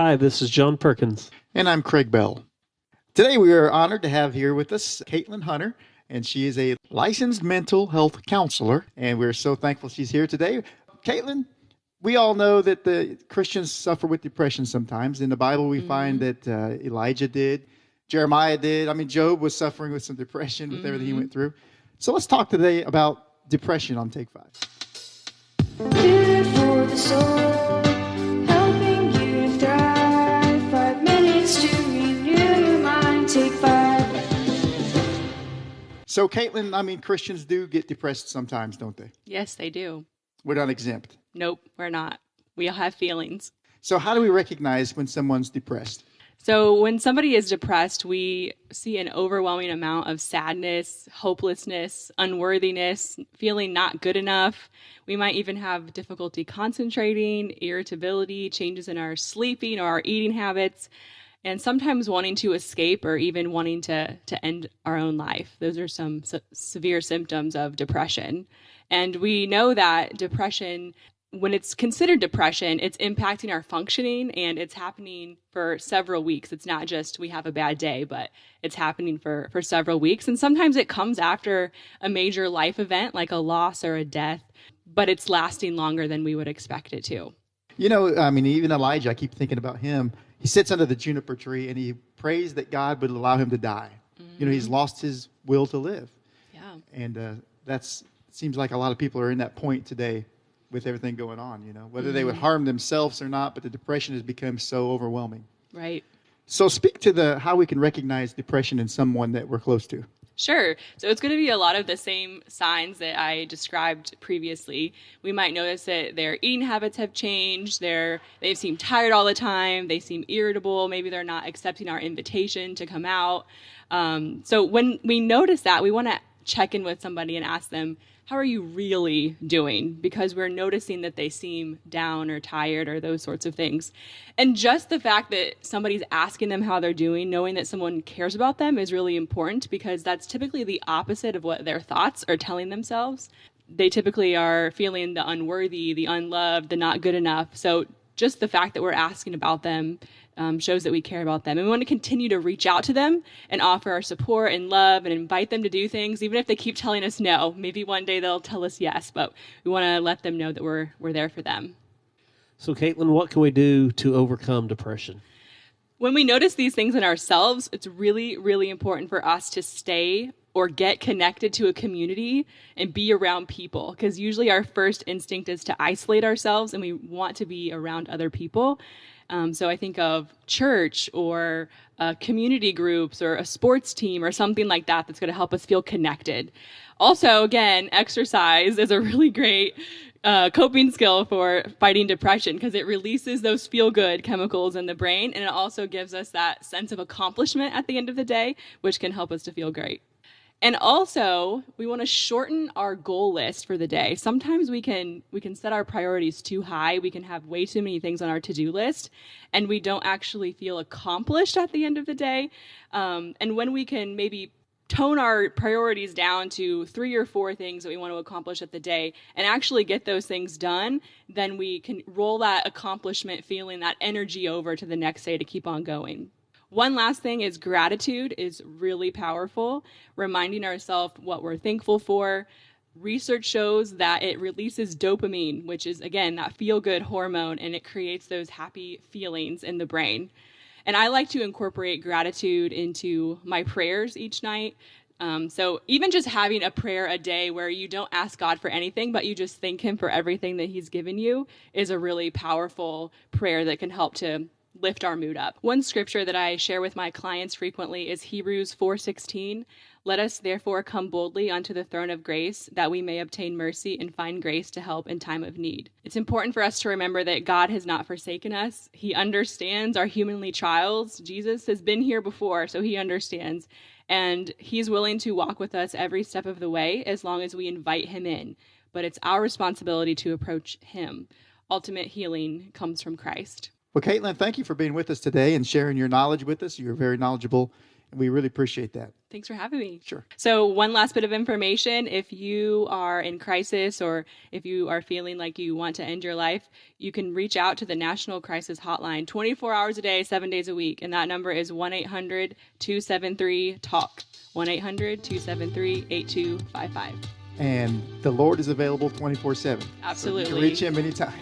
Hi, this is John Perkins. And I'm Craig Bell. Today we are honored to have here with us Caitlin Hunter, and she is a licensed mental health counselor, and we're so thankful she's here today. Caitlin, we all know that the Christians suffer with depression sometimes. In the Bible, we find that Elijah did, Jeremiah did. I mean, Job was suffering with some depression with everything he went through. So let's talk today about depression on Take Five. Good for the soul, helping you to thrive. 5 minutes to renew your mind. Take five. So, Caitlin, I mean, Christians do get depressed sometimes, don't they? Yes, they do. We're not exempt. Nope, we're not. We all have feelings. So, how do we recognize when someone's depressed? So when somebody is depressed, we see an overwhelming amount of sadness, hopelessness, unworthiness, feeling not good enough. We might even have difficulty concentrating, irritability, changes in our sleeping or our eating habits, and sometimes wanting to escape or even wanting to end our own life. Those are some severe symptoms of depression. And we know that depression, when it's considered depression, it's impacting our functioning, and it's happening for several weeks. It's not just we have a bad day, but it's happening for several weeks. And sometimes it comes after a major life event like a loss or a death, but it's lasting longer than we would expect it to. You know, I mean, even Elijah, I keep thinking about him. He sits under the juniper tree and he prays that God would allow him to die. You know, he's lost his will to live. Yeah. And that's seems like a lot of people are in that point today with everything going on, you know, whether they would harm themselves or not, but the depression has become so overwhelming. Right. So speak to how we can recognize depression in someone that we're close to. Sure. So it's going to be a lot of the same signs that I described previously. We might notice that their eating habits have changed. They seem tired all the time. They seem irritable. Maybe they're not accepting our invitation to come out. So when we notice that, we want to check in with somebody and ask them, how are you really doing? Because we're noticing that they seem down or tired or those sorts of things. And just the fact that somebody's asking them how they're doing, knowing that someone cares about them is really important, because that's typically the opposite of what their thoughts are telling themselves. They typically are feeling the unworthy, the unloved, the not good enough. So just the fact that we're asking about them shows that we care about them. And we want to continue to reach out to them and offer our support and love and invite them to do things, even if they keep telling us no. Maybe one day they'll tell us yes, but we want to let them know that we're there for them. So, Caitlin, what can we do to overcome depression? When we notice these things in ourselves, it's really, really important for us to stay or get connected to a community and be around people, because usually our first instinct is to isolate ourselves and we want to be around other people. So I think of church or community groups or a sports team or something like that that's going to help us feel connected. Also, again, exercise is a really great coping skill for fighting depression, because it releases those feel-good chemicals in the brain, and it also gives us that sense of accomplishment at the end of the day, which can help us to feel great. And also, we want to shorten our goal list for the day. Sometimes we can set our priorities too high. We can have way too many things on our to-do list, and we don't actually feel accomplished at the end of the day. And when we can maybe tone our priorities down to 3 or 4 things that we want to accomplish at the day and actually get those things done, then we can roll that accomplishment feeling, that energy over to the next day to keep on going. One last thing is gratitude is really powerful, reminding ourselves what we're thankful for. Research shows that it releases dopamine, which is, again, that feel-good hormone, and it creates those happy feelings in the brain. And I like to incorporate gratitude into my prayers each night. So even just having a prayer a day where you don't ask God for anything, but you just thank him for everything that he's given you is a really powerful prayer that can help to lift our mood up. One scripture that I share with my clients frequently is Hebrews 4:16. Let us therefore come boldly unto the throne of grace, that we may obtain mercy and find grace to help in time of need. It's important for us to remember that God has not forsaken us. He understands our humanly trials. Jesus has been here before, so he understands. And he's willing to walk with us every step of the way as long as we invite him in. But it's our responsibility to approach him. Ultimate healing comes from Christ. Well, Caitlin, thank you for being with us today and sharing your knowledge with us. You're very knowledgeable And we really appreciate that. Thanks for having me. Sure. So one last bit of information. If you are in crisis or if you are feeling like you want to end your life, you can reach out to the National Crisis Hotline 24 hours a day, 7 days a week. And that number is 1-800-273-TALK. 1-800-273-8255. And the Lord is available 24/7. So you Absolutely. can reach him anytime.